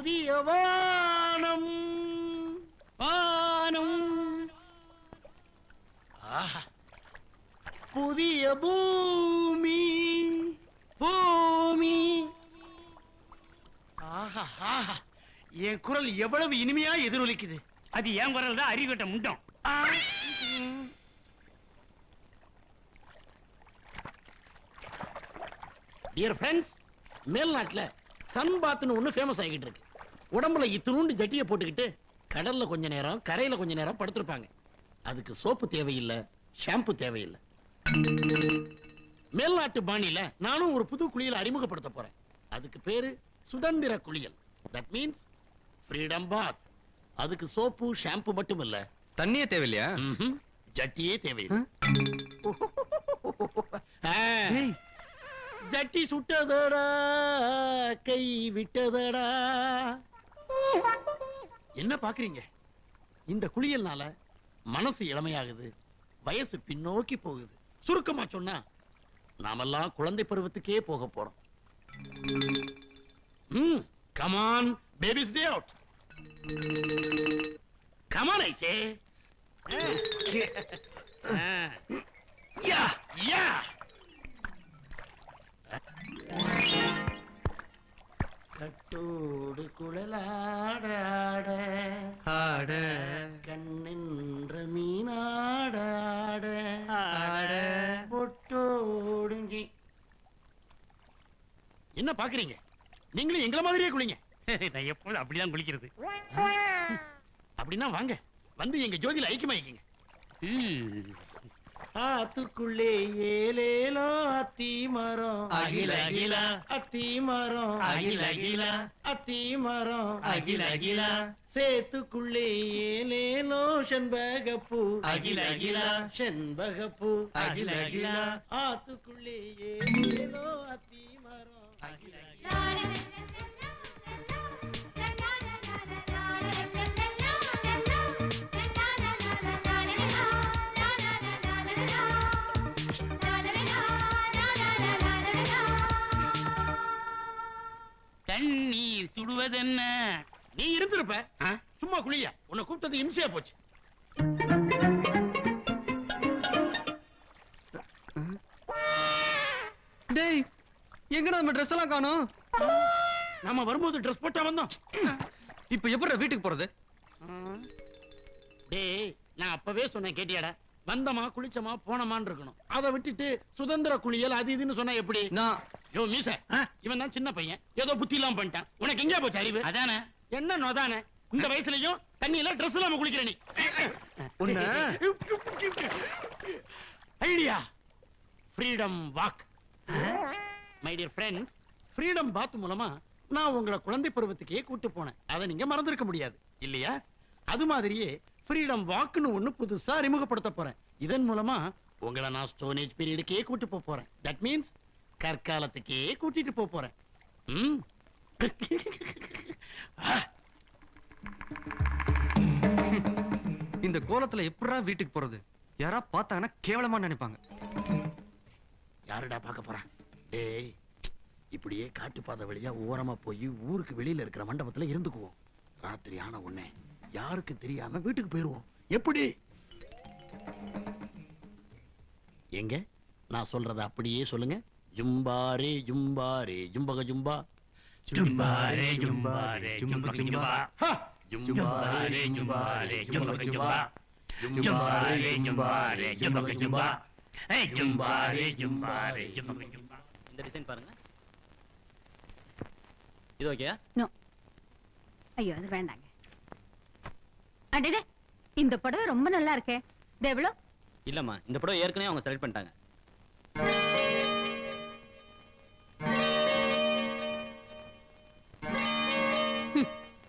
புதிய வானம் வானம், புதிய பூமி பூமி. என் குரல் எவ்வளவு இனிமையா எதிரொலிக்குது. அது என் குரல் தான், அறிவிட்ட முண்டம். டியர் ஃப்ரெண்ட்ஸ், மேல்நாட்டுல சன் பாத்னு ஒண்ணு ஃபேமஸ் ஆகிட்டு இருக்கு. உடம்புல இத்துணூண்டு ஜட்டியை போட்டுக்கிட்டு கடல்ல கொஞ்ச நேரம் கரையில கொஞ்ச நேரம் படுத்திருப்பாங்க. அதுக்கு சோப்பு தேவையில்லை, ஷாம்பு தேவையில்லை. மேல்நாட்டு பாணியில நானும் ஒரு புது குளியலை அறிமுகப்படுத்த போறேன். அதுக்கு பேரு சுதந்திர குளியல். தட் மீன்ஸ் ஃப்ரீடம் பாத். அதுக்கு சோப்பு ஷாம்பு மட்டும் இல்ல, தண்ணியே தேவையில்லையா? ஜட்டியே தேவையில்லை. ஜட்டி சுட்டதடா, கை விட்டதடா. என்ன பாக்குறீங்க? இந்த குளியல்னால மனசு இளமையாகுது, வயசு பின்னோக்கி போகுது. சுருக்கமா சொன்னா நாமெல்லாம் குழந்தை பருவத்துக்கே போக போறோம். come on baby's day out, come on I say. yeah கட்டோடு குழலாட ஆட, கண்ணென்ற மீனாட ஆட, பொட்டோடுங்கி. என்ன பாக்குறீங்க? நீங்களும் எங்களை மாதிரியே குளிங்க. நான் எப்போதும் அப்படிதான் குளிக்கிறது. அப்படின்னா வாங்க, வந்து எங்க ஜோதியில ஐக்கியமாயிக்கீங்க. ஆத்துக்குள்ளே ஏலேலோ அத்தி மரம் அகில அகில, அத்தி மரம் அகில அகில, அத்தி மரம் அகில அகில, சேத்துக்குள்ளே ஏலேலோ செண்பகப்பூ அகில அகில, செண்பகப்பூ அகில அகில, ஆத்துக்குள்ளே ஏலேலோ அத்தி மரம் அகில அகில. தண்ணீர் சுடுவதென்ன? நீ இருந்திருப்ப, சும்மா குளியா. உன்னை கூப்பிட்டது இம்சையா போச்சு. டேய், எங்கடா நம்ம ட்ரெஸ் எல்லாம் காணோம்? நாம வரும்போது ட்ரெஸ் போட்டா வந்தோம். இப்ப எப்படி வீட்டுக்கு போறது? டேய், நான் அப்பவே சொன்னேன், கேட்டியாடா? வந்தமா குளிச்சமா போனமான்னு இருக்கணும். அதை விட்டுட்டு சுதந்திர குளியல் அது இதுன்னு சொன்னா எப்படி? நான் யோ மீச, இவன் தான் சின்ன பையன், ஏதோ புத்தி இல்லாம பண்ணிட்டான். உனக்கு எங்க போச்சு அறிவு? அதானே என்ன நோதானே? இந்த வயசுலயும் தண்ணியில ட்ரெஸ் இல்லாம குளிக்கிற நீ. Idea freedom walk. My dear friends, freedom bath மூலமா நான் உங்களை குழந்தை பருவத்துக்கே கூட்டு போனேன். அதை நீங்க மறந்திருக்க முடியாது இல்லையா? அது மாதிரியே ஃப்ரீடம் வாக்னு ஒண்ணு புதுசா அறிமுகப்படுத்த போறேன். இதன் மூலமா உங்களை நான் ஸ்டோனேஜ் பீரியடுக்கே கூட்டு போறேன். தட் மீன்ஸ் கற்காலத்துக்கே கூட்டிட்டு போறேன். இந்த கோலத்துல எப்படா வீட்டுக்கு போறது? யாரா பார்த்தாங்கன்னா கேவலமா நினைப்பாங்க. யாருடா பார்க்க போறான்? டேய், இப்படியே காட்டுப்பாதை வழியா ஓரமா போய் ஊருக்கு வெளியில இருக்கிற மண்டபத்துல இருந்துக்குவோம். ராத்திரி ஆன உடனே யாருக்கு தெரியாம வீட்டுக்கு போயிருவோம். எப்படி? எங்க நான் சொல்றத அப்படியே சொல்லுங்க. ஜும்பாரே ஜும்பாரே ஜும்பக ஜும்பா, ஜும்பாரே ஜும்பாரே ஜும்பக ஜும்பா, ஜும்பாரே ஜும்பாரே ஜும்பக ஜும்பா, ஜும்பாரே ஜும்பாரே ஜும்பக ஜும்பா, ஜும்பாரே ஜும்பாரே ஜும்பக ஜும்பா. இந்த டிசைன் பாருங்க. இது ஓகேயா? நோ. ஐயோ, அது வேண்டாங்க. அடடே, இந்த புடவை ரொம்ப நல்லா இருக்கே. இது எவ்வளவு? இல்லம்மா, இந்த புடவை ஏற்கனவே அவங்க செலக்ட் பண்ணிட்டாங்க.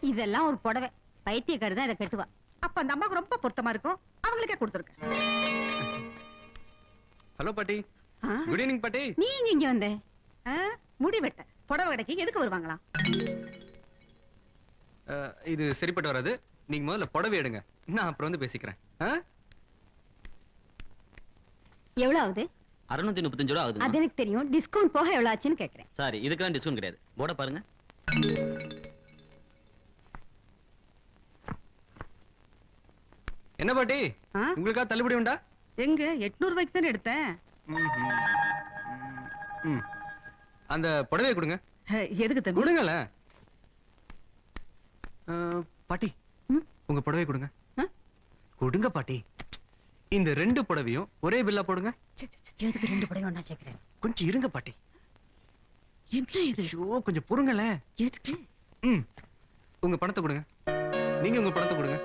இதெல்லாம் ஒரு புடவை. பைத்தியக்காரி தான் இதை கட்டுவா. அப்ப அந்த அம்மாவுக்கு ரொம்ப பொருத்தமா இருக்கும், அவங்களுக்கே கொடுத்துருக்கேன். ஹலோ பாட்டி. குட் ஈவினிங் பாட்டி. நீங்க இங்க வந்த முடி வெட்ட புடவை கடைக்கு எதுக்கு வருவாங்களாம்? இது சரிப்பட்டு வராது. நீங்க முதல்ல புடவை எடுங்க, நான் அப்புறம் வந்து பேசிக்கிறேன். எவ்வளவு ஆகுது? 635 ரூபா ஆகுது. அது எனக்கு தெரியும். டிஸ்கவுண்ட் போக எவ்வளவு ஆச்சுன்னு கேக்குறேன். சாரி, இதுக்கெல்லாம் டிஸ்கவுண்ட் கிடையாது. போட பாருங்க. என்ன பாட்டி ஆ? உங்களுக்கா தள்ளுபடி உண்டா? எங்க 800 ரூபாய்க்கு தானே எடுத்தேன். அந்த புடவையை கொடுங்க. எதுக்கு தம்பி? கொடுங்கல. பாட்டி ம்? உங்க புடவை கொடுங்க. ஆ? கொடுங்க பாட்டி. இந்த 2 புடவையும் ஒரே பில்லா போடுங்க. எதுக்கு 2 புடவை ஒண்ணா சேர்க்கிறேன்? கொஞ்சம் இருங்க பாட்டி. என்ன இது? ஐயோ கொஞ்சம் பொறுங்களே. எதுக்கு? உங்க பணத்தை கொடுங்க. நீங்க உங்க பணத்தை கொடுங்க.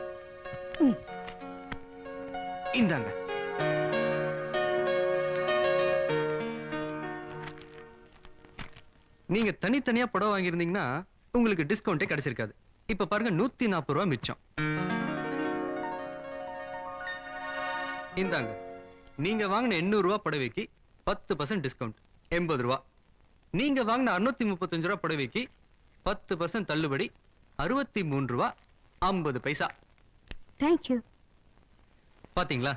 இந்தாங்க. நீங்க தனித்தனியா புடவை வாங்கியிருந்தீங்கன்னா உங்களுக்கு டிஸ்கவுண்டே கிடைச்சிருக்காது. இப்ப பாருங்க 140 ரூபாய் மிச்சம். இந்தாங்க. நீங்க வாங்கின 800 ரூபாய் புடவைக்கு 10% டிஸ்கவுண்ட் 80 ரூபாய். நீங்க வாங்கின 635 ரூபாய் புடவைக்கு 10% தள்ளுபடி 63 ரூபாய் 50 பைசா. தேங்க்யூ. பாத்தீங்களா?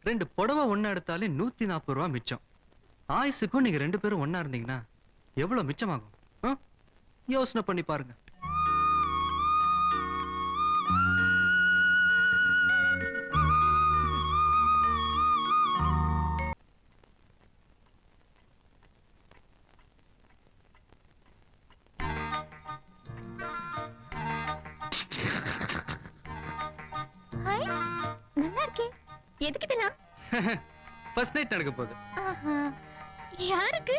2 புடவை ஒண்ணா எடுத்தாலே 140 ரூபாய் மிச்சம். ஆயுசுக்கும் நீங்க 2 பேரும் ஒண்ணா இருந்தீங்கன்னா எவ்வளவு மிச்சமாகும்? யோசனை பண்ணி பாருங்க. ஹாய், நல்லா இருக்கே. எதுக்கு இதெல்லாம்? ஃபர்ஸ்ட் நைட் நடக்க போகுது. யாருக்கு?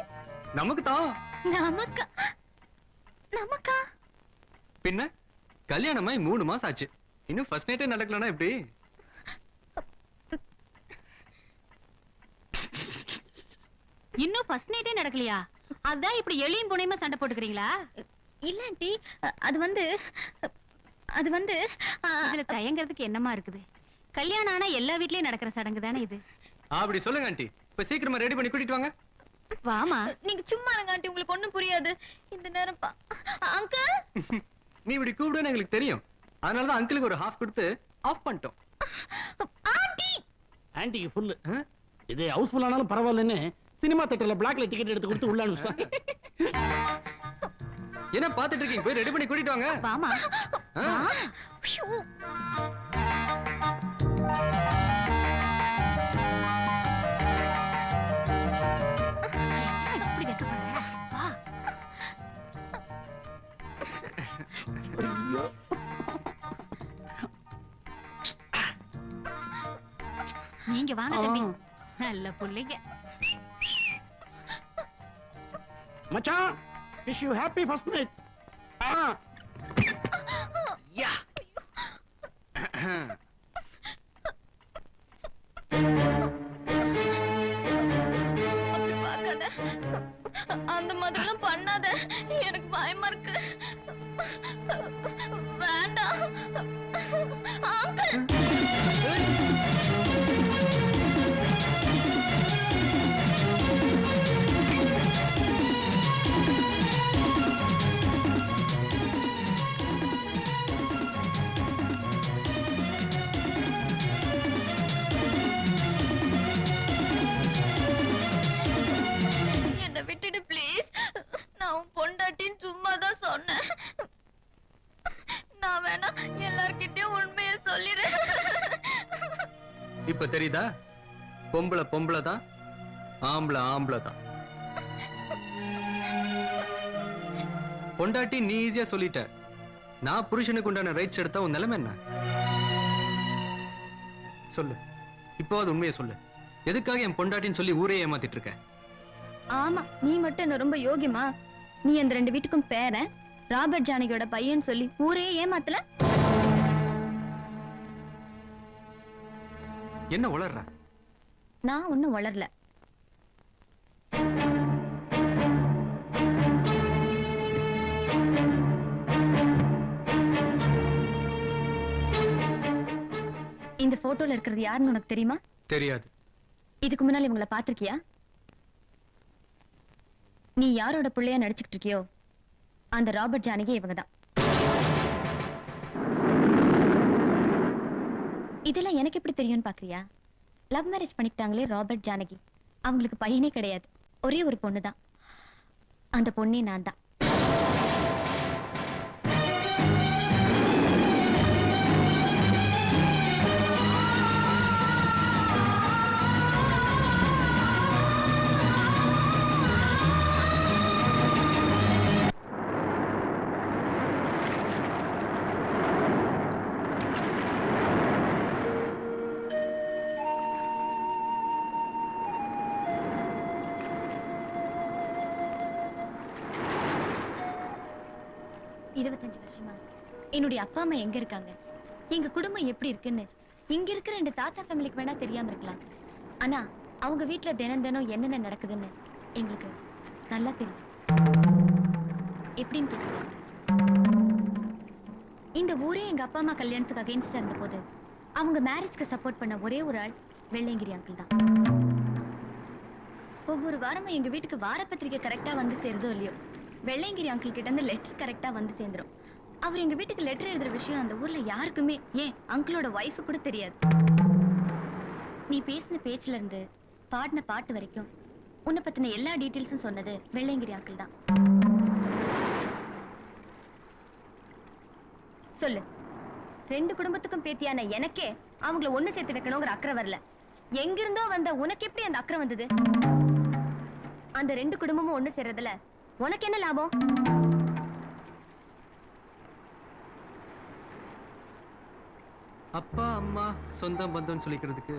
நமக்கு தான். நமக்கா? நமக்கா? பின்ன கல்யாணமாய் 3 மாசம் ஆச்சு. இன்னும் ஃபர்ஸ்ட் நைட்டே நடக்கலனா எப்படி? இன்னும் ஃபர்ஸ்ட் நைட்டே நடக்கலையா? அதான் இப்படி எளியும் புனையுமா சண்டை போட்டுக்கிறீங்களா? இல்ல ஆண்டி, அது வந்து இதுல தயங்கிறதுக்கு என்னமா இருக்குது? கல்யாணம் ஆனா எல்லா வீட்லயும் நடக்கிற சடங்கு தானே இது. அப்படி சொல்லுங்க ஆண்டி. இப்ப சீக்கிரமா ரெடி பண்ணி கூட்டிட்டு வாங்க. வாமா. நீங்க சும்மா இருங்க ஆண்டி, உங்களுக்கு ஒண்ணும் புரியாது. இந்த நேரம் அங்கிள். நீ இப்படி கூப்பிடுன்னு எங்களுக்கு தெரியும். அதனால தான் அங்கிளுக்கு ஒரு ஹாஃப் கொடுத்து ஆஃப் பண்ணிட்டோம். ஆண்டி. Antique full. இது ஹவுஸ்ஃபுல் ஆனாலும் பரவாயில்லன்னு சினிமா தியேட்டர்ல பிளாக்ல டிக்கெட் எடுத்து கொடுத்து உள்ள அனுப்பிச்சிட்டாங்க. என்ன பாத்துட்டு இருக்கீங்க? போய் ரெடி பண்ணி கூட்டிட்டு வாங்க. வாமா. இப்படி வெக்கப்படுற? வா. நீங்க வாங்க தம்பி. நல்ல புள்ளைங்க. மச்சான், wish you happy first night. யா. அப்படி பார்க்காத. அந்த மாதிரிலாம் பண்ணாத. எனக்கு பயமா இருக்கு. வேண்டாம். அங்கிள். என்னை விட்டுடு ப்ளீஸ். நான் உன் பொண்டாட்டின்னு சும்மா தான் சொன்னேன். நான் வேணா எல்லார்கிட்டயும் உண்மையை சொல்லிடுறேன். இப்ப தெரியுதா? பொம்பளை பொம்பளை தான், ஆம்பளை ஆம்பளை தான். பொண்டாட்டி நீ ஈஸியா சொல்லிட்ட. நான் புருஷனுக்கு உண்டான ரைட்ஸ் எடுத்தா உன் நிலைமை என்ன? சொல்லு. இப்போ அது உண்மையை சொல்லு. எதுக்காக என் பொண்டாட்டின்னு சொல்லி ஊரே ஏமாத்திட்டு இருக்க? ஆமா, நீ மட்டும் என்ன ரொம்ப யோகியமா? நீ அந்த 2 வீட்டுக்கும் பேரன், ராபர்ட் ஜானகியோட பையன் சொல்லி ஊரே ஏமாத்தல. என்ன உளர்ற? நான் ஒண்ணும் வளரல. இந்த போட்டோல இருக்கிறது யாருன்னு உனக்கு தெரியுமா? தெரியாது. இதுக்கு முன்னால இவங்கள பாத்திருக்கியா? நீ யாரோட பிள்ளையா நடிச்சுக்கிட்டு இருக்கியோ அந்த ராபர்ட் ஜானகி இவங்கதான். இதெல்லாம் எனக்கு எப்படி தெரியும்னு பாக்குறியா? லவ் மேரேஜ் பண்ணிக்கிட்டாங்களே ராபர்ட் ஜானகி, அவங்களுக்கு பையனே கிடையாது, ஒரே ஒரு பொண்ணுதான். அந்த பொண்ணே நான் தான். 25 வருஷமா என்னுடைய அப்பா அம்மா எங்க இருக்காங்க, எங்க குடும்பம் எப்படி இருக்குன்னு இங்க இருக்கிற இந்த தாத்தா ஃபேமிலிக்கு வேணா தெரியாம இருக்கலாம். ஆனா அவங்க வீட்டுல தினம் தினம் என்னென்ன நடக்குதுன்னு எங்களுக்கு நல்லா தெரியும். எப்படின்னு கேக்குறீங்க? இந்த ஊரே எங்க அப்பா அம்மா கல்யாணத்துக்கு அகைன்ஸ்டா இருந்த போது அவங்க மேரேஜ்க்கு சப்போர்ட் பண்ண ஒரே ஒரு ஆள் வெள்ளையங்கிரி அங்கிள் தான். ஒவ்வொரு வாரமும் எங்க வீட்டுக்கு வார பத்திரிக்கை கரெக்டா வந்து சேருதோ இல்லையோ, வெள்ளையங்கிரி அங்கிள் கிட்ட இருந்து லெட்டர் கரெக்டா வந்து சேர்ந்துரும். அவர் எங்க வீட்டுக்கு லெட்டர் எழுதுற விஷயம் அந்த ஊர்ல யாருக்குமே, ஏன் அங்கிளோட ஒய்ஃபு கூட தெரியாது. நீ பேசின பேச்சுல இருந்து பாடின பாட்டு வரைக்கும் உன்னை பத்தின எல்லா டீட்டெயில்ஸும் சொன்னது வெள்ளையங்கிரி அங்கிள் தான். சொல்லு, 2 குடும்பத்துக்கும் பேத்தியான எனக்கே அவங்கள ஒண்ணு சேர்த்து வைக்கணுங்கிற அக்கறை வரல. எங்கிருந்தோ வந்த உனக்கு எப்படி அந்த அக்கறை வந்தது? அந்த 2 குடும்பமும் ஒண்ணு சேர்றதுல உனக்கு என்ன லாபம்? அப்பா அம்மா சொந்தம் பந்தம்னு சொல்லிக்கிறதுக்கு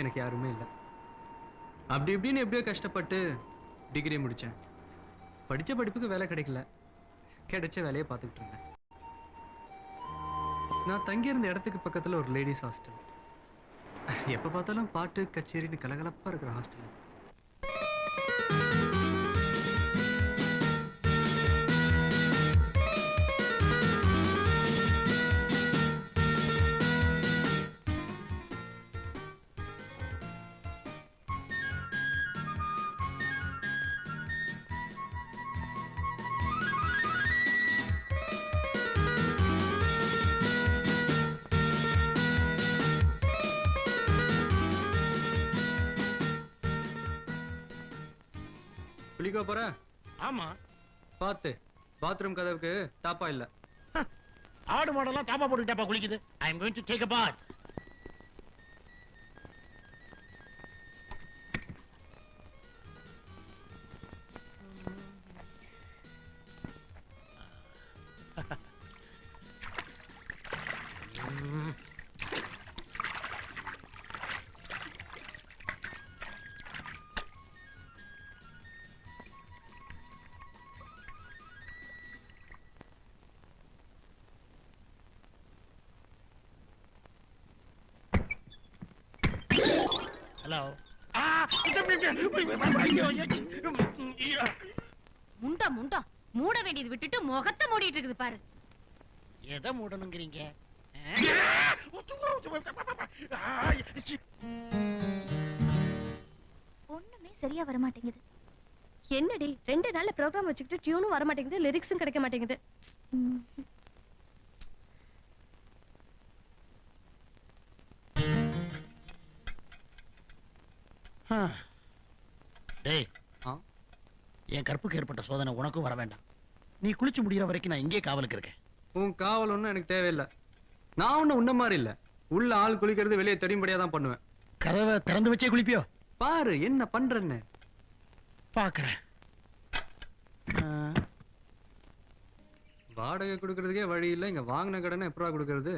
எனக்கு யாருமே இல்லை. அப்படி இப்படின்னு எப்படியோ கஷ்டப்பட்டு டிகிரி முடிச்சேன். படிச்ச படிப்புக்கு வேலை கிடைக்கல, கிடைச்ச வேலையை பார்த்துக்கிட்டு இருந்தேன். நான் தங்கியிருந்த இடத்துக்கு பக்கத்துல ஒரு லேடிஸ் ஹாஸ்டல். எப்ப பார்த்தாலும் பாட்டு கச்சேரின்னு கலகலப்பா இருக்கிற ஹாஸ்டல். குளிக்க போற? ஆமா. பார்த்து, பாத்ரூம் கதவுக்கு தாப்பா இல்ல. ஆடு மாடெல்லாம் தாப்பா போட்டுக்கிட்டாப்பா குளிக்குது. I am going to take a bath. Hello. முண்டா முண்டா மூட வேண்டியது விட்டுட்டு முகத்தை மூடிட்டு இருக்குது பாரு. எதை மூடணுங்கிறீங்க? ஒண்ணுமே சரியா வர மாட்டேங்குது. என்னடி 2 நாள்ல ப்ரோக்ராம் வச்சுக்கிட்டு டியூனும் வர மாட்டேங்குது, லிரிக்ஸும் கிடைக்க மாட்டேங்குது. டேய், என் கற்புக்கு ஏற்பட்ட சோதனை உனக்கும் வர வேண்டாம். நீ குளிச்சு முடிகிற வரைக்கும் நான் இங்கே காவலுக்கு இருக்கேன். உன் காவல் ஒண்ணும் எனக்கு தேவையில்லை. நான் ஒன்னும் உன்ன மாதிரி இல்ல. உள்ள ஆள் குளிக்கிறது வெளியே தெரியும்படியா தான் பண்ணுவேன். கதவை திறந்து வச்சே குளிப்பியோ? பாரு என்ன பண்றேன்னு. பாக்குறேன். வாடகை கொடுக்கறதுக்கே வழி இல்லை. இங்க வாங்கின கடனை எப்படா கொடுக்கறது?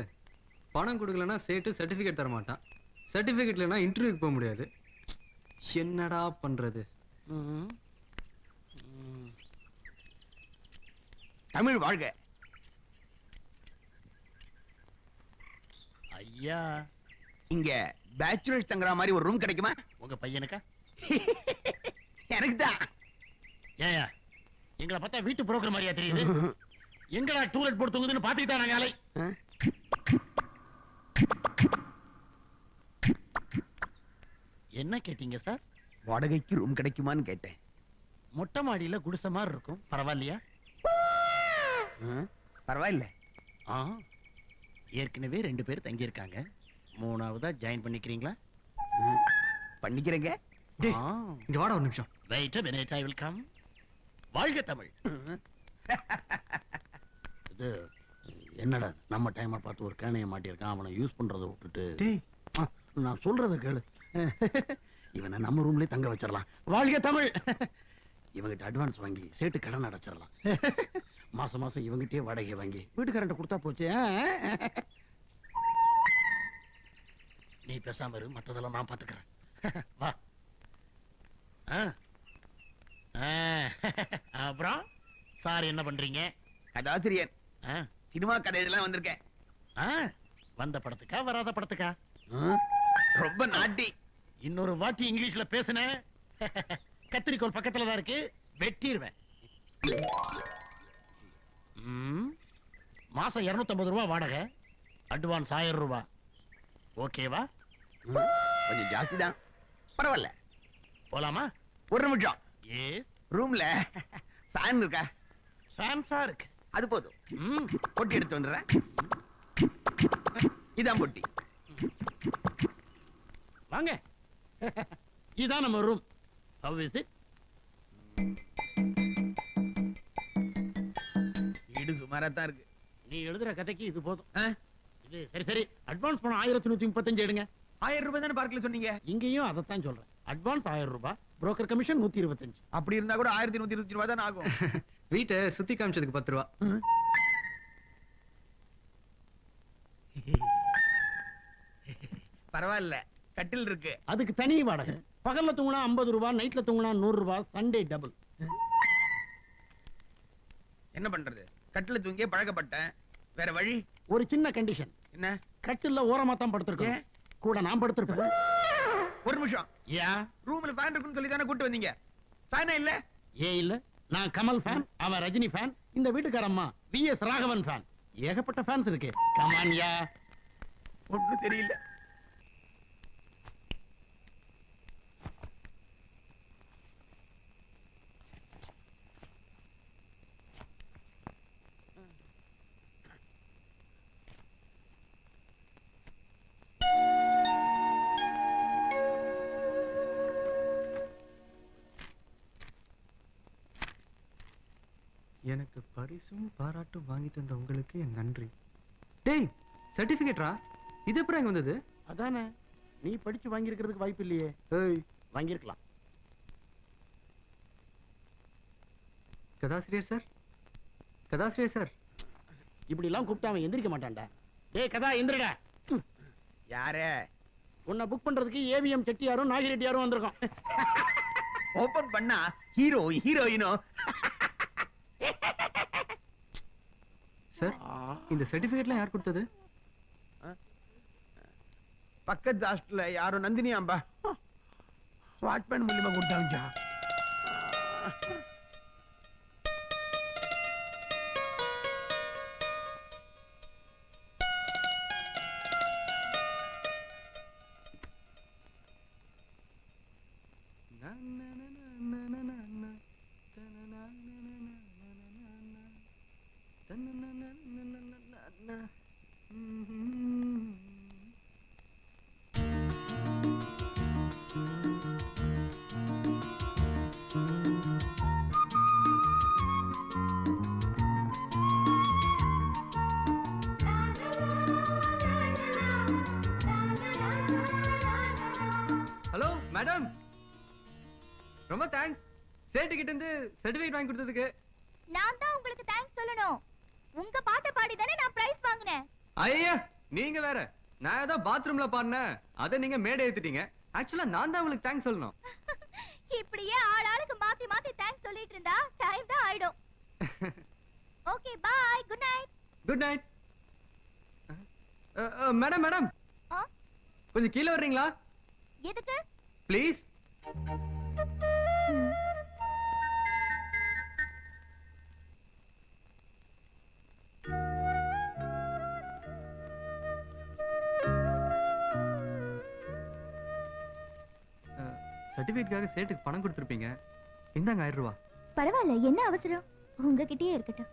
பணம் கொடுக்கலன்னா சேட்டு சர்டிபிகேட் தர மாட்டான். சர்டிபிகேட் இல்லைன்னா இன்டர்வியூக்கு போக முடியாது. என்னடா பண்றது? தமிழ் வாழ்க. ஐயா, இங்க பேச்சுலர்ஸ் தங்குற மாதிரி ஒரு ரூம் கிடைக்குமா? உங்க பையனுக்கா? எனக்கு தான். ஏயா, எங்களை பார்த்தா வீட்டு புரோக்கர் மாதிரியா தெரியுது? எங்கடா டூலெட் போட்டு தூங்குதுன்னு பாத்துக்கிட்டா நாங்க ஆளை. என்ன கேட்டீங்க சார்? வாடகைக்கு ரூம் கிடைக்குமான்னு கேட்டேன். மொட்டை மாடியில குடிசை மாதிரி இருக்கும், பரவாயில்லையா? பரவாயில்ல. ஏற்கனவே 2 பேர் தங்கி இருக்காங்க. 3ஆவதா ஜாயின் பண்ணிக்கிறீங்களா? பண்ணிக்கிறேங்க. இங்க வாடா ஒரு நிமிஷம். Wait a minute, I will come. வாழ்க தமிழ். இது என்னடா நம்ம டைமை பார்த்து ஒரு கேனைய மாட்டியிருக்கான். அவனை யூஸ் பண்றதை விட்டுட்டு நான் சொல்றத கேளு. இவனை நம்ம ரூம்லயே தங்க வச்சிடலாம். வாழ்க தமிழ். இவங்கிட்ட அட்வான்ஸ் வாங்கி சேட்டு கடன் அடைச்சிடலாம். மாசம் மாசம் இவங்கிட்டே வாடகை வாங்கி வீட்டுக்காரண்ட கொடுத்தா போச்சு. நீ பேசாம இரு, மத்ததெல்லாம் நான் பாத்துக்கிறேன். வா. அப்புறம் சார் என்ன பண்றீங்க? கதாசிரியர். ஆ, சினிமா கதையெல்லாம் வந்திருக்கேன். ஆ, வந்த படத்துக்கா வராத படத்துக்கா? ரொம்ப நாட்டி. இன்னொரு வாட்டி இங்கிலீஷ்ல பேசுன கத்திரிக்கோள் பக்கத்துல தான் இருக்கு, வெட்டிடுவேன். மாசம் 250 ரூபாய் வாடகை, அட்வான்ஸ் 1000 ரூபாய். ஓகேவா? கொஞ்சம் ஜாஸ்தி தான், பரவாயில்ல. போலாமா? ஒரு நிமிஷம். ஏ, ரூம்ல ஃபேன் இருக்கா? ஃபேன்ஸா இருக்கு. அது போதும். பொட்டி எடுத்து வந்துடுறேன். இதான் பொட்டி. வாங்க. இதான் நம்ம ரூம். How is it? வீடு சுமாரா தான் இருக்கு. நீ எழுதுற கதைக்கு இது போதும். ஆ? இது சரி சரி. அட்வான்ஸ் பணம் 1135 எடுங்க. 1000 ரூபாய் தானே பார்க்கல சொன்னீங்க? இங்கேயும் அதைத்தான் சொல்றேன். அட்வான்ஸ் 1000 ரூபாய், புரோக்கர் கமிஷன் 125. அப்படி இருந்தா கூட 1125 ரூபாய் தான் ஆகும். வீட்டை சுத்தி காமிச்சதுக்கு 10 ரூபா. பரவாயில்ல, கட்டில் இருக்கு. அதுக்கு தனி வாடகை. பகல்ல தூங்கினா 50 ரூபாய், நைட்ல தூங்கினா 100 ரூபாய், சண்டே டபுள். என்ன பண்றது, கட்டில தூங்கியே பழக்கப்பட்டேன். வேற வழி? ஒரு சின்ன கண்டிஷன். என்ன? கட்டில்ல ஓரமா தான் படுத்திருக்கேன். கூட நான் படுத்திருப்பேன். ஒரு நிமிஷம். ஏன் ரூம்ல ஃபேன் இருக்குன்னு சொல்லி தானே கூட்டு வந்தீங்க. ஃபேனே இல்ல? ஏன் இல்ல? நான் கமல் ஃபேன், அவன் ரஜினி ஃபேன், இந்த வீட்டுக்காரம்மா VS ராகவன் ஃபேன். ஏகப்பட்ட ஃபேன்ஸ் இருக்கு. கமான்யா. ஒண்ணும் தெரியல. எனக்கு பரிசும் பாராட்டும் வாங்கி தந்த உங்களுக்கு என் நன்றி. டேய், சர்டிபிகேட்ரா? இது எப்பறம் இங்க வந்தது? அதானே, நீ படிச்சு வாங்கி இருக்கிறதுக்கு வாய்ப்பு இல்லையே. ஏய், வாங்கியிருக்கலாம். கதாசிரியர் சார், கதாசிரியர் சார். இப்படி எல்லாம் கூப்பிட்டு அவன் எந்திரிக்க மாட்டான்டா. டேய் கதா, எந்திரடா. யாரே? உன்னை புக் பண்றதுக்கு AVM செட்டியாரும் நாகிரெட்டியாரும் வந்திருக்கோம். ஓபன் பண்ணா ஹீரோ ஹீரோயினோ. சார், இந்த சர்டிபிகேட்லாம் யார் கொடுத்தது? பக்கத்து ஹாஸ்டல்ல யாரோ நந்தினி அம்பா வாட்மேன் மூலியமா கொடுத்தாங்க. ஹலோ மேடம், ரொம்ப தேங்க்ஸ். சேட்டு கிட்ட இருந்து சர்டிபிகேட் வாங்கி கொடுத்ததுக்கு. நான் தான் உங்களுக்கு தேங்க்ஸ் சொல்லணும். உங்க பாட்டை பாடி தானே நான் பிரைஸ் வாங்கினேன். ஐயா, நீங்க வேற. நான் ஏதோ பாத்ரூம்ல பாடினேன், அதை நீங்க மேடை ஏத்திட்டீங்க. ஆக்சுவலா நான் தான் உங்களுக்கு தேங்க்ஸ் சொல்லணும். இப்படியே ஆளாளுக்கு மாத்தி மாத்தி தேங்க்ஸ் சொல்லிட்டு இருந்தா டைம் தான் ஆயிடும். Okay bye, good night. Good night. Madam madam, கொஞ்சம் கீழே வர்றீங்களா எதுக்கு? ப்ளீஸ்? சர்டிபிகேட்காக சேட்டுக்கு பணம் கொடுத்துருப்பீங்க. இந்தாங்க 1000 ரூபா. பரவாயில்ல, என்ன அவசரம்? உங்ககிட்டயே இருக்கட்டும்.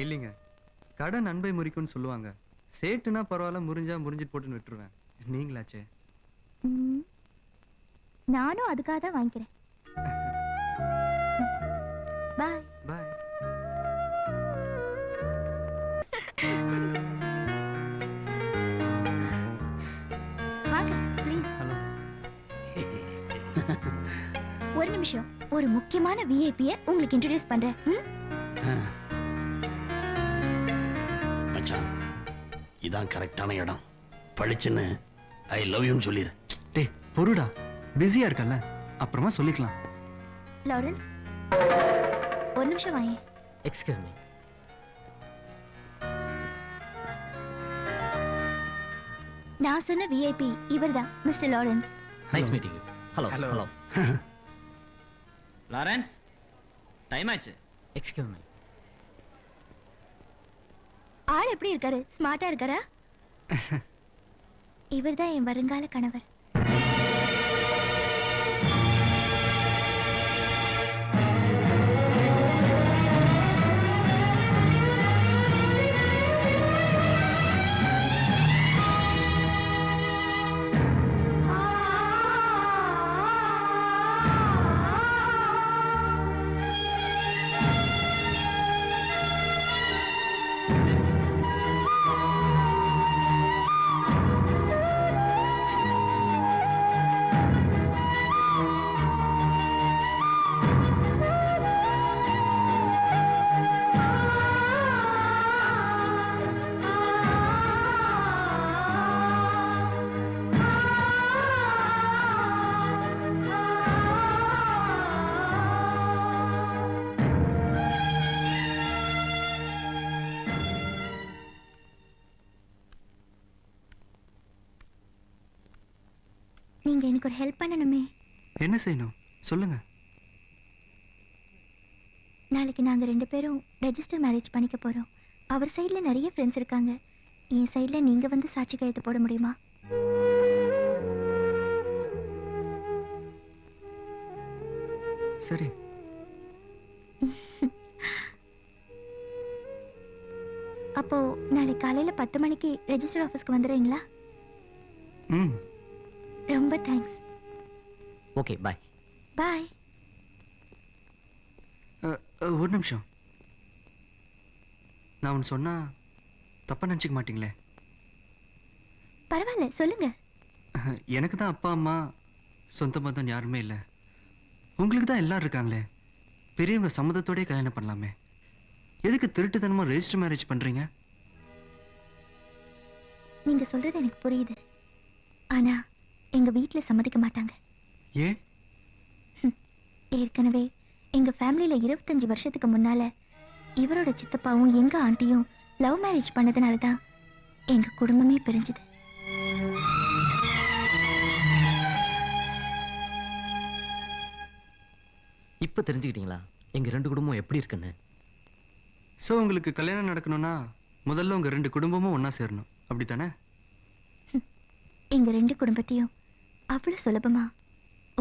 இல்லைங்க, கடன் அன்பை முறிக்கும்னு சொல்லுவாங்க. சேட்டுனா பரவாயில்ல, முறிஞ்சா முறிஞ்சிட்டு போட்டுன்னு விட்டுருவேன். நீங்களாச்சே. நானும் அதுக்காக தான் வாங்கிக்கிறேன். பாய் பாய். வாங்க ப்ளீஸ். ஹலோ. ஒரு நிமிஷம், ஒரு முக்கியமான விஐபியை உங்களுக்கு இன்ட்ரோடியூஸ் பண்றேன். மச்சான், இதான் கரெக்டான இடம். பழிச்சுன்னு ஐ லவ் யூன்னு சொல்லிரு. டேய் பொறுடா, பிஸியா இருக்கல்ல, அப்புறமா சொல்லிக்கலாம். லாரன்ஸ், ஒரு நிமிஷம் வாங்க. Excuse me. நான் சொன்ன விஐபி இவர்தான், mister Lawrence. Nice meeting. Hello Hello. Hello. Lawrence, time ஆச்சு. Excuse me. ஆள் எப்படி இருக்காரு? ஸ்மார்ட்டா இருக்காரா? இவர்தான் என் வருங்கால கணவர். நீங்க எனக்கு ஒரு ஹெல்ப் பண்ணணுமே. என்ன செய்யணும் சொல்லுங்க. நாளைக்கு நாங்க 2 பேரும் ரெஜிஸ்டர் மேரேஜ் பண்ணிக்க போறோம். அவர் சைடுல நிறைய ஃப்ரெண்ட்ஸ் இருக்காங்க. என் சைடுல நீங்க வந்து சாட்சி கையெழுத்து போட முடியுமா? சரி. அப்போ நாளைக்கு காலையில 10 மணிக்கு ரெஜிஸ்டர் ஆபீஸ்க்கு வந்துடுறீங்களா? ம். ரொம்ப தேங்க்ஸ். Okay, by. பாய். ஒரு நிமிஷம். நான் ஒன்று சொன்னா தப்பா நினச்சிக்க மாட்டீங்களே? பரவாயில்ல, சொல்லுங்க. எனக்கு தான் அப்பா அம்மா சொந்த பந்தம் யாருமே இல்லை. உங்களுக்கு தான் எல்லாரும் இருக்காங்களே. பெரியவங்க சம்மதத்தோடய கல்யாணம் பண்ணலாமே. எதுக்கு திருட்டுத்தனமா ரெஜிஸ்டர் மேரேஜ் பண்றீங்க? நீங்க சொல்றது எனக்கு புரியுது. ஆனா எங்க வீட்ல சம்மதிக்க மாட்டாங்க. ஏன்? ஏற்கனவே எங்க ஃபேமிலியில 25 வருஷத்துக்கு முன்னால இவரோட சித்தப்பாவும் எங்க ஆண்டியும் லவ் மேரேஜ் பண்ணதுனால தான் எங்க குடும்பமே பிரிஞ்சுது. இப்ப தெரிஞ்சுக்கிட்டீங்களா எங்க 2 குடும்பம் எப்படி இருக்குன்னு? ஸோ உங்களுக்கு கல்யாணம் நடக்கணும்னா முதல்ல உங்க 2 குடும்பமும் ஒண்ணா சேரணும், அப்படித்தானே? எங்க 2 குடும்பத்தையும் அவ்வளவு சுலபமா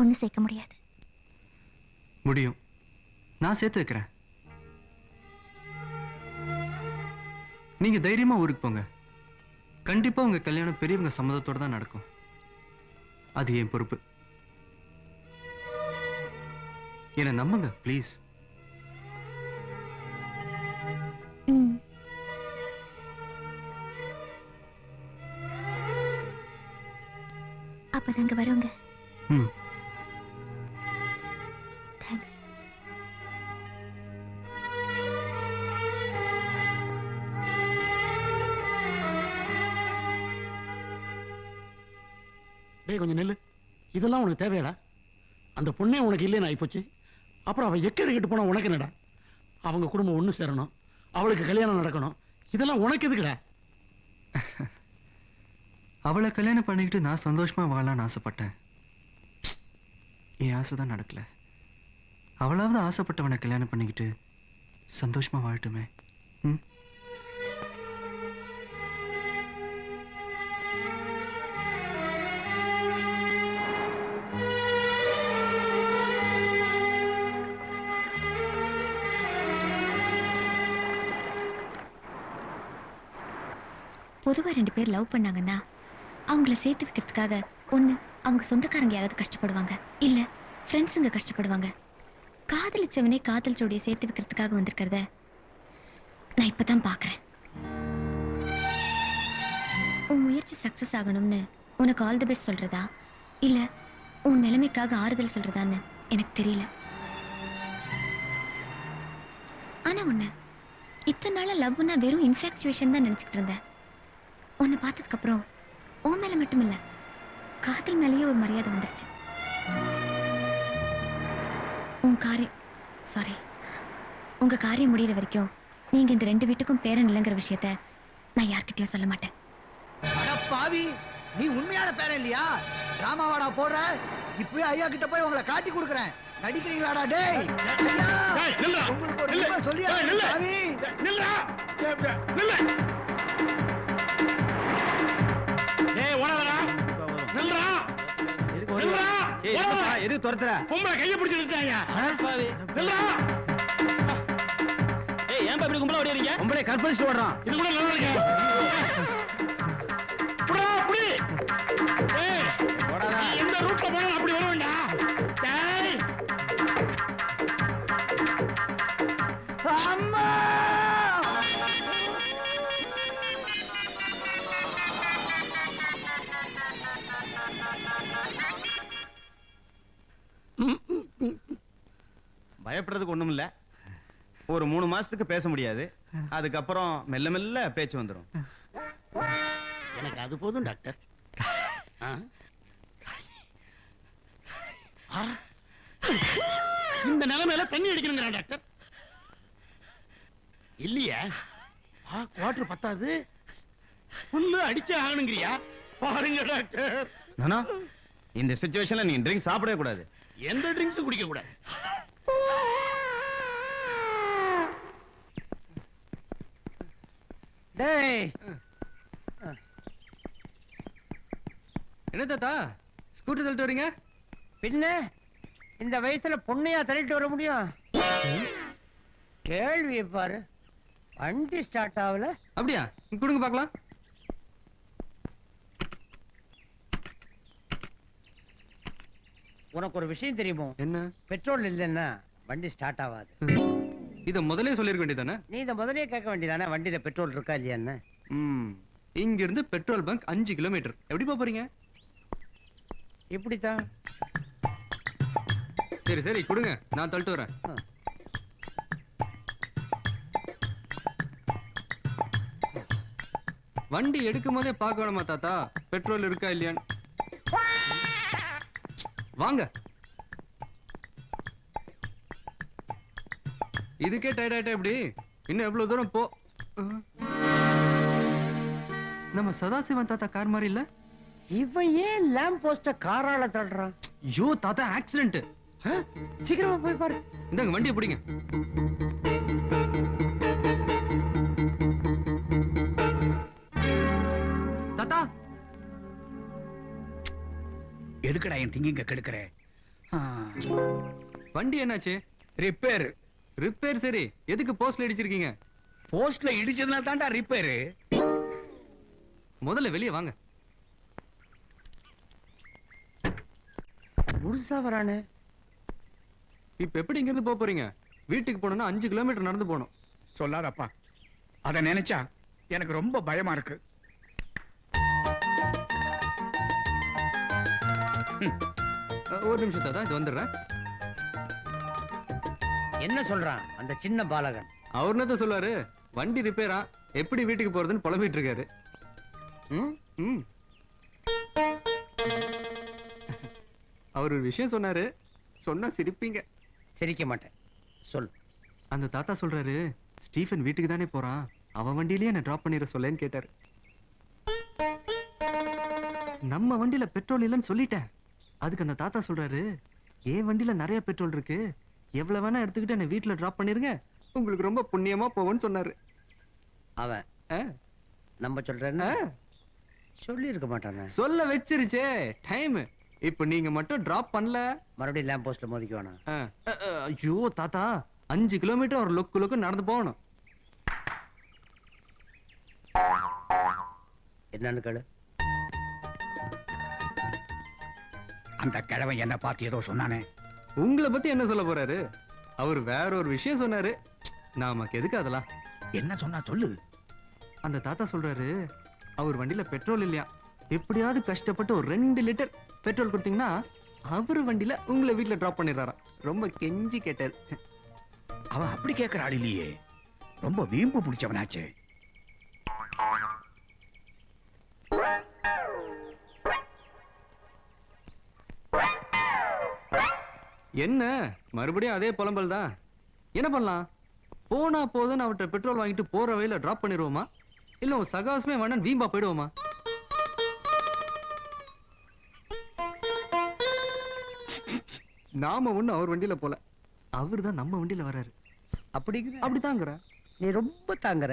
ஒண்ணு சேர்க்க முடியாது. முடியும். நான் சேர்த்து வைக்கிறேன். நீங்க தைரியமா ஊருக்கு போங்க. கண்டிப்பா உங்க கல்யாணம் பெரியவங்க சம்மதத்தோட தான் நடக்கும். அது என் பொறுப்பு. என்னை நம்புங்க ப்ளீஸ். அப்ப நாங்க வரோங்க. ம். தேங்க்ஸ். டேய் கொஞ்சம் நெல்லு. இதெல்லாம் உனக்கு தேவையாடா? அந்த பொண்ணே உனக்கு இல்லைன்னு ஆயிப்போச்சு. அப்புறம் அவ எக்கேடு கெட்டு போனா உனக்கு என்னடா? அவங்க குடும்பம் ஒண்ணு சேரணும், அவளுக்கு கல்யாணம் நடக்கணும். இதெல்லாம் உனக்கு எதுக்குடா? அவளை கல்யாணம் பண்ணிக்கிட்டு நான் சந்தோஷமா வாழலாம்னு ஆசைப்பட்டேன். என் ஆசை தான் நடக்கல. அவளாவது ஆசைப்பட்டவனை கல்யாணம் பண்ணிக்கிட்டு சந்தோஷமா வாழட்டுமே. ம். பொதுவா 2 பேர் லவ் பண்ணாங்கன்னா அவங்கள சேர்த்து வைக்கிறதுக்காக ஒண்ணு அவங்க சொந்தக்காரங்க யாராவது கஷ்டப்படுவாங்க, இல்ல ஃப்ரெண்ட்ஸுங்க கஷ்டப்படுவாங்க. காதலிச்சவனே காதல் ஜோடியை சேர்த்து வைக்கிறதுக்காக வந்திருக்கிறத நான் இப்பதான் பாக்குறேன். உன் முயற்சி சக்சஸ் ஆகணும்னு உனக்கு ஆல் தி பெஸ்ட் சொல்றதா, இல்ல உன் நிலைமைக்காக ஆறுதல் சொல்றதான்னு எனக்கு தெரியல. ஆனா ஒண்ணு, இத்தனை நாளா லவ்னா வெறும் இன்ஃபாக்சுவேஷன் தான் நினைச்சுக்கிட்டு இருந்தேன். உன்னை பார்த்ததுக்கு அப்புறம் உன் மேல மட்டும் இல்ல, காதல் மேலேயே ஒரு மரியாதை வந்துருச்சு. உங்க காரியம் முடியற வரைக்கும் நீங்க இந்த 2 வீட்டுக்கும் பேரன் இல்லைங்கிற விஷயத்த நான் யார்கிட்டயும் சொல்ல மாட்டேன். அட பாவி, நீ உண்மையான பேரன் இல்லையா? டிராமாவாடா போடுற? இப்பவே ஐயா கிட்ட போய் உங்களை காட்டி கொடுக்குறேன். நடிக்கிறீங்களாடா டேய்? ஐயா, டேய், நில்லுடா. உங்களுக்கு ஒரு நில்லு. உண்மை சொல்லியா? டேய், நில்லு. சாமி. நில்லுடா. நில்லு. டேய், ஓடாதடா. நில்லுடா. நில்லுடா. ஓடாத. எது துரத்துற? பொம்பளை கையை பிடிச்சு நிறுத்தாயா? நில்லுடா. ஏய் ஏன் இப்படி கும்பலா ஓடிறீங்க? உங்களை கற்பழிச்சு ஓடுறான். இது கூட நல்லா இருக்கு. புடா, புடி. டேய், ஓடாத. நீ எந்த ரூட்ல போனாலும் அப்படி வருவேன்டா. டேய். அம்மா! பயப்படுறதுக்கு ஒண்ணும் இல்ல. ஒரு 3 மாசத்துக்கு பேச முடியாது. அதுக்கப்புறம் மெல்ல மெல்ல பேச்சு வந்துடும். எனக்கு அது போதும் டாக்டர். ஆ? ஆ? இந்த நிலைமையில தண்ணி அடிக்கணுங்கிற டாக்டர் இல்லையா? குவார்டர் பத்தாது, புல்லு அடிச்சே ஆகணுங்கிறியா? பாருங்க டாக்டர். நானா இந்த சிச்சுவேஷன்ல நீ ட்ரிங்க் சாப்பிடவே கூடாது. எந்த ட்ரிங்க்ஸும் குடிக்க கூடாது. டேய், என்ன தாத்தா ஸ்கூட்டர் தள்ளிட்டு வரீங்க? பின்ன இந்த வயசுல பொண்ணையா தள்ளிட்டு வர முடியும்? கேள்வியை பாரு. வண்டி ஸ்டார்ட் ஆகல. அப்படியா? கொடுங்க பார்க்கலாம். உனக்கு ஒரு விஷயம் தெரியுமோ? என்ன? பெட்ரோல் இல்லைன்னா வண்டி ஸ்டார்ட் ஆகாது. இத முதலே சொல்லிருக்க வேண்டியதானே? நீ இதை முதலே கேட்க வேண்டியதானே, வண்டியில பெட்ரோல் இருக்கா இல்லையான்னு. இங்க இருந்து பெட்ரோல் பங்க் 5 கிலோமீட்டர். எப்படி போறீங்க? இப்படித்தான். சரி சரி கொடுங்க, நான் தள்ளிட்டு வரேன். வண்டி எடுக்கும் போதே பார்க்க வேணுமா தாத்தா பெட்ரோல் இருக்கா இல்லையான்னு? வாங்க. இதுக்கே டயர்ட் ஆயிட்டா எப்படி? இன்னும் எவ்வளவு தூரம் போ. நம்ம சதாசிவன் தாத்தா கார் மாதிரி இல்ல? இவன் ஏன் லேம்ப் போஸ்ட காரால தள்ளுறான்? ஐயோ தாத்தா ஆக்சிடென்ட். சீக்கிரமா போய் பாரு. இந்தாங்க வண்டியை பிடிங்க. தாத்தா எதுக்குடா என் திங்கிங்க கெடுக்கிற? வண்டி என்னாச்சு? ரிப்பேர். ரிப்பேர் சரி, எதுக்கு போஸ்ட்ல இடிச்சிருக்கீங்க? போஸ்ட்ல இடிச்சதுனால தான்டா ரிப்பேர். முதல்ல வெளியே வாங்க. முழுசா வரானே. இப்ப எப்படி இங்க இருந்து போறீங்க? வீட்டுக்கு போகணும்னா 5 கிலோமீட்டர் நடந்து போகணும். சொல்லாதப்பா, அத நினைச்சா எனக்கு ரொம்ப பயமா இருக்கு. ஒரு நிமிஷம் தாத்தா, இது வந்துடுறேன். என்ன சொல்றான் அந்த சின்ன பாலகன்? அவர் என்னத்த சொல்லுவாரு? வண்டி ரிப்பேரா, எப்படி வீட்டுக்கு போறதுன்னு புலம்பிட்டு இருக்காரு. அவர் ஒரு விஷயம் சொன்னாரு, சொன்னா சிரிப்பீங்க. சிரிக்க மாட்டேன், சொல். அந்த தாத்தா சொல்றாரு, ஸ்டீஃபன் வீட்டுக்கு தானே போறான், அவன் வண்டியிலேயே என்ன டிராப் பண்ணிட சொல்லேன்னு கேட்டாரு. நம்ம வண்டியில பெட்ரோல் இல்லைன்னு சொல்லிட்டேன். அதுக்கு அந்த தாத்தா சொல்றாரு, என் வண்டியில நிறைய பெட்ரோல் இருக்கு, எவ்வளவு வேணா எடுத்துக்கிட்டு என்ன வீட்டுல டிராப் பண்ணிருங்க, உங்களுக்கு ரொம்ப புண்ணியமா போகும்னு சொன்னாரு. அவன் நம்ம சொல்றேன்னா சொல்லி இருக்க மாட்டானே. சொல்ல வச்சிருச்சே டைம். இப்ப நீங்க மட்டும் டிராப் பண்ணல, மறுபடியும் லேம்ப் போஸ்ட்ல மோதிக்க வேணாம். ஐயோ தாத்தா, 5 கிலோமீட்டர் ஒரு லொக்கு நடந்து போகணும். என்னன்னு கேளு. அந்த கிழவன் என்ன பார்த்து ஏதோ சொன்னானே. உங்களை பத்தி என்ன சொல்ல போறாரு? அவர் வேற ஒரு விஷயம் சொன்னாரு. நமக்கு எதுக்கு அதெல்லாம்? என்ன சொன்னா சொல்லு. அந்த தாத்தா சொல்றாரு, அவர் வண்டியில பெட்ரோல் இல்லையா, எப்படியாவது கஷ்டப்பட்டு ஒரு 2 லிட்டர் பெட்ரோல் கொடுத்தீங்கன்னா அவரு வண்டியில உங்களை வீட்டுல டிராப் பண்ணிடுறாராம். ரொம்ப கெஞ்சி கேட்டாரு. அவன் அப்படி கேட்கிற ஆள் இல்லையே, ரொம்ப வீம்பு பிடிச்சவனாச்சே. என்ன மறுபடியும் அதே புலம்பல் தான். என்ன பண்ணலாம்? போனா போதுன்னு அவர்கிட்ட பெட்ரோல் வாங்கிட்டு போற வழியில டிராப் பண்ணிடுவோமா, இல்ல உன் சகாசமே வேணான்னு வீம்பா போயிடுவோமா? நாம ஒண்ணு அவர் வண்டியில போல, அவர் தான் நம்ம வண்டியில வராரு. அப்படிங்கிற அப்படித்தாங்கிற. நீ ரொம்ப தாங்குற.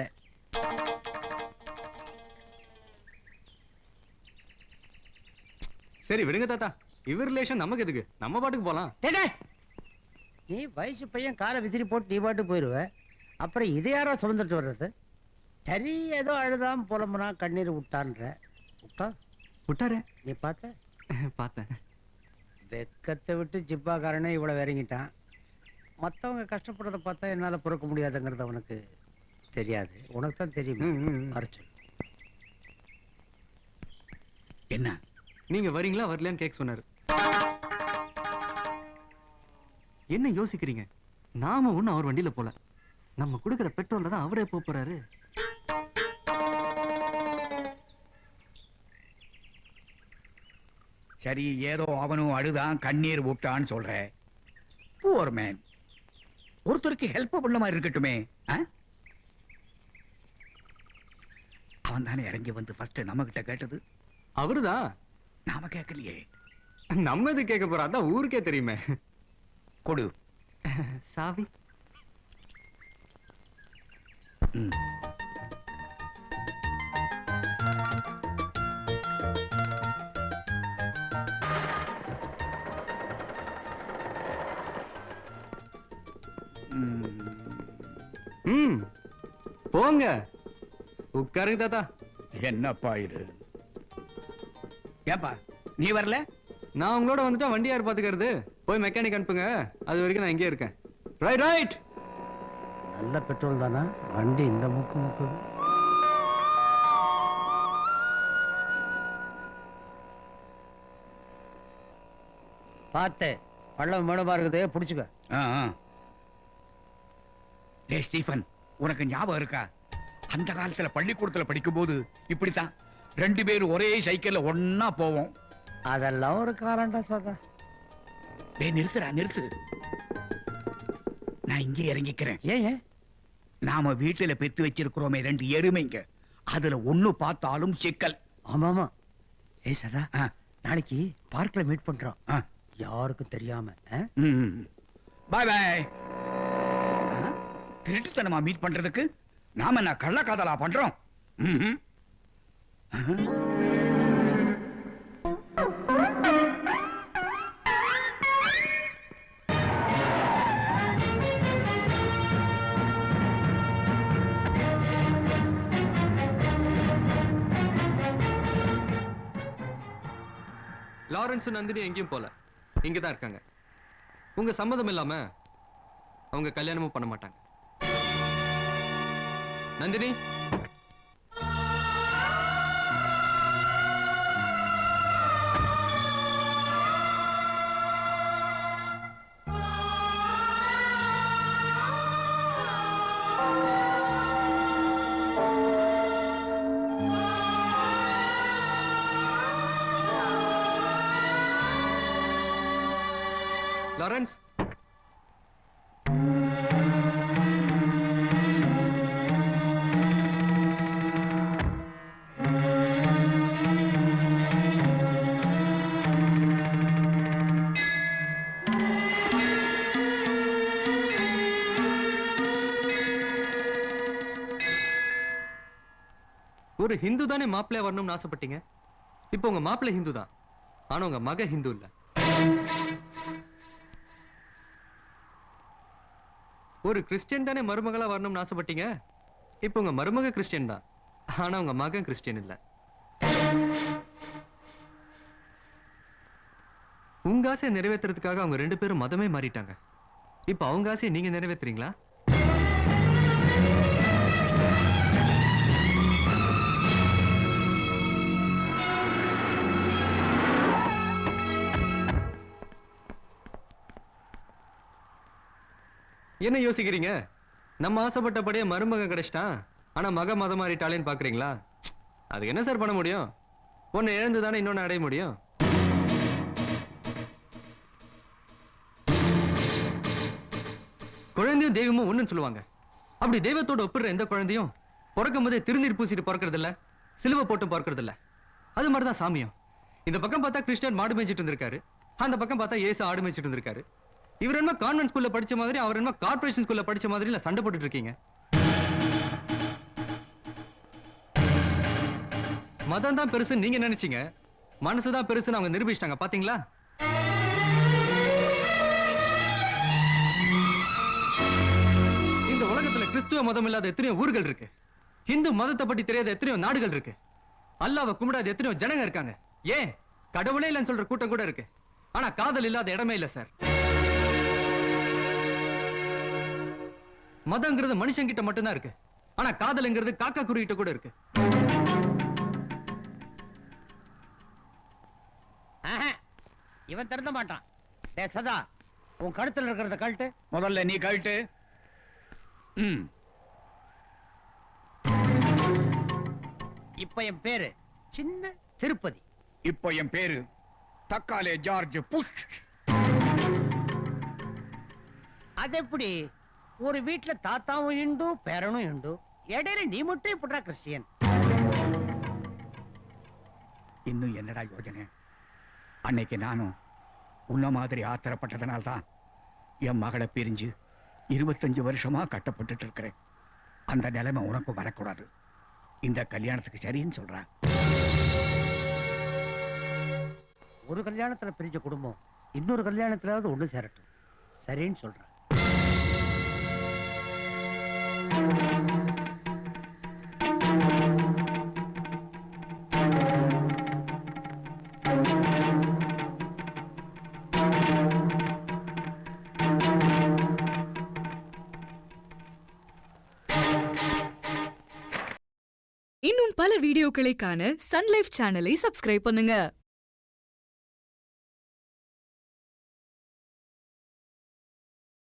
சரி விடுங்க தாத்தா, இவர் ரிலேஷன் நமக்கு எதுக்கு, நம்ம பாட்டுக்கு போலாம். நீ வயசு பையன் காரை விசிறி போட்டு நீ பாட்டு போயிருவ, அப்புறம் இது யாரோ சுமந்துட்டு வர்றது? சரி, ஏதோ அழுதாம் புலம்புனா கண்ணீர் விட்டான்ற விட்டாரு. நீ பார்த்த? பார்த்தேன். வெக்கத்தை விட்டு ஜிப்பாக்காரனே இவ்வளவு இறங்கிட்டான். மத்தவங்க கஷ்டப்படுறத பார்த்தா என்னால பொறுக்க முடியாதுங்கிறது அவனுக்கு தெரியாது. உனக்கு தான் தெரியும். மறைச்சு என்ன நீங்க வரீங்களா வரலையான்னு கேட்க சொன்னாரு. என்ன யோசிக்கிறீங்க? நாம ஒண்ணு அவர் வண்டியில போல, நம்ம கொடுக்கிற பெட்ரோல்ல தான் அவரே போறாரு. சரி, ஏதோ அவனும் அழுதான் கண்ணீர் விட்டான்னு சொல்ற. புவர் மேன், ஒருத்தருக்கு ஹெல்ப் பண்ண மாதிரி இருக்கட்டுமே. அவன் தானே இறங்கி வந்து ஃபர்ஸ்ட் நம்ம கிட்ட கேட்டது. அவருதான். நாம கேட்கலையே. நம்ம இது கேட்க போறோம், அதான் ஊருக்கே தெரியுமே. கொடு சாவி. போங்க உட்காருங்க தாத்தா. என்னப்பா இது? ஏப்பா நீ வரல? நான் உங்களோட வந்துட்டா வண்டி யார் பாத்துக்கிறது? போய் மெக்கானிக் அனுப்புங்க, அது வரைக்கும் நான் இங்கே இருக்கேன். Right right. நல்ல பெட்ரோல் தானா? வண்டி இந்த முக்கு முக்குது. பார்த்து பள்ளம் மேடமா இருக்குது, புடிச்சுக்க. டேய் ஸ்டீஃபன், உனக்கு ஞாபகம் இருக்கா? அந்த காலத்துல பள்ளிக்கூடத்துல படிக்கும் போது இப்படித்தான் 2 பேரும் ஒரே சைக்கிள்ல ஒன்னா போவோம். அதெல்லாம் ஒரு காரண்டா சாதா. டேய் நிறுத்துறா, நிறுத்து. நான் இங்கே இறங்கிக்கிறேன். ஏன்? நாம வீட்டுல பெத்து வச்சிருக்கிறோமே 2 எருமைங்க, அதுல ஒண்ணு பார்த்தாலும் சிக்கல். ஆமாமா. ஏய் சதா, நாளைக்கு பார்க்ல மீட் பண்றோம், யாருக்கும் தெரியாம. பாய் பாய். திருட்டுத்தனமா மீட் பண்றதுக்கு நாம என்ன கள்ள காதலா பண்றோம்? லாரன்ஸும் நந்தினி எங்கேயும் போல, இங்கதான் இருக்காங்க. உங்க சம்மதம் இல்லாம அவங்க கல்யாணமும் பண்ண மாட்டாங்க. நந்தினி, லாரன்ஸ். ஒரு ஹிந்து தானே மாப்பிள்ளையா வரணும்னு ஆசைப்பட்டீங்க. இப்போ உங்க மாப்பிள்ளை ஹிந்து தான், ஆனா உங்க மக ஹிந்து இல்ல. ஒரு கிறிஸ்டியன் தானே மருமகளா வரணும்னு ஆசைப்பட்டீங்க. இப்போ உங்க மருமக கிறிஸ்டியன் தான், ஆனா உங்க மகன் கிறிஸ்டியன் இல்ல. உங்க ஆசையை நிறைவேற்றுறதுக்காக அவங்க 2 பேரும் மதமே மாறிட்டாங்க. இப்போ அவங்க ஆசையை நீங்க நிறைவேற்றுறீங்களா? என்ன யோசிக்கிறீங்க? நம்ம ஆசைப்பட்டபடியே மருமகன் கிடைச்சிட்டான், ஆனா மக மதம் மாறிட்டாளேன்னு பாக்குறீங்களா? அதுக்கு என்ன சார் பண்ண முடியும்? ஒன்னு இழந்துதானே இன்னொன்னு அடைய முடியும். குழந்தையும் தெய்வமும் ஒண்ணுன்னு சொல்லுவாங்க. அப்படி தெய்வத்தோட ஒப்பிடுற எந்த குழந்தையும் பிறக்கும் போதே திருநீர் பூசிட்டு பிறக்கிறது இல்ல, சிலுவை போட்டு பிறக்கிறது இல்ல. அது மாதிரிதான் சாமியம். இந்த பக்கம் பார்த்தா கிறிஸ்டியன் மாடு மேய்ச்சிட்டு இருந்திருக்காரு, அந்த பக்கம் பார்த்தா ஏசு ஆடு மேய்ச்சிட்டு இருந்திருக்காரு. இவர் என்ன கான்வென்ட் ஸ்கூல்ல படிச்ச மாதிரி, அவர் என்ன கார்ப்பரேஷன் ஸ்கூல்ல படிச்ச மாதிரி இல்ல சண்டை போட்டுட்டு இருக்கீங்க. மதம் தான் பெருசு நீங்க நினைச்சீங்க, மனசுதான் பெருசுன்னு அவங்க நிரூபிச்சிட்டாங்க பாத்தீங்களா? இந்த உலகத்துல கிறிஸ்துவ மதம் இல்லாத எத்தனையோ ஊர்கள் இருக்கு, இந்து மதத்தை பத்தி தெரியாத எத்தனையோ நாடுகள் இருக்கு, அல்லாஹ்வை கும்பிடாத எத்தனையோ ஜனங்க இருக்காங்க, ஏன் கடவுளே இல்லைன்னு சொல்ற கூட்டம் கூட இருக்கு. ஆனா காதல் இல்லாத இடமே இல்ல சார். மதங்கிறது மனுஷங்கிட்ட மட்டும்தான் இருக்கு, ஆனா காதல்ங்கிறது காக்கா குருவிட்ட கூட இருக்கு. இவன் திறந்த மாட்டான். டேய் சதா, உன் கழுத்துல இருக்கிறத கழட்டு. முதல்ல நீ கழட்டு. இப்ப என் பேரு சின்ன திருப்பதி. இப்போ என் பேரு தக்காலே ஜார்ஜ் புஷ். அது எப்படி? ஒரு வீட்டுல தாத்தாவும் இந்து பேரனும் இந்து, இடையில நீ மட்டும் இப்படா கிறிஸ்டியன்? இன்னும் என்னடா யோஜனை? அன்னைக்கு நானும் உன்ன மாதிரி ஆத்திரப்பட்டதனால்தான் என் மகளை பிரிஞ்சு 25 வருஷமா கட்டப்பட்டு இருக்கிறேன். அந்த நிலைமை உனக்கு வரக்கூடாது. இந்த கல்யாணத்துக்கு சரின்னு சொல்றேன். ஒரு கல்யாணத்துல பிரிஞ்ச குடும்பம் இன்னொரு கல்யாணத்திலாவது ஒண்ணு சேரட்டும், சரின்னு சொல்றேன். இன்னும் பல வீடியோக்களை காண சன் லைஃப் சேனலை சப்ஸ்கிரைப் பண்ணுங்க.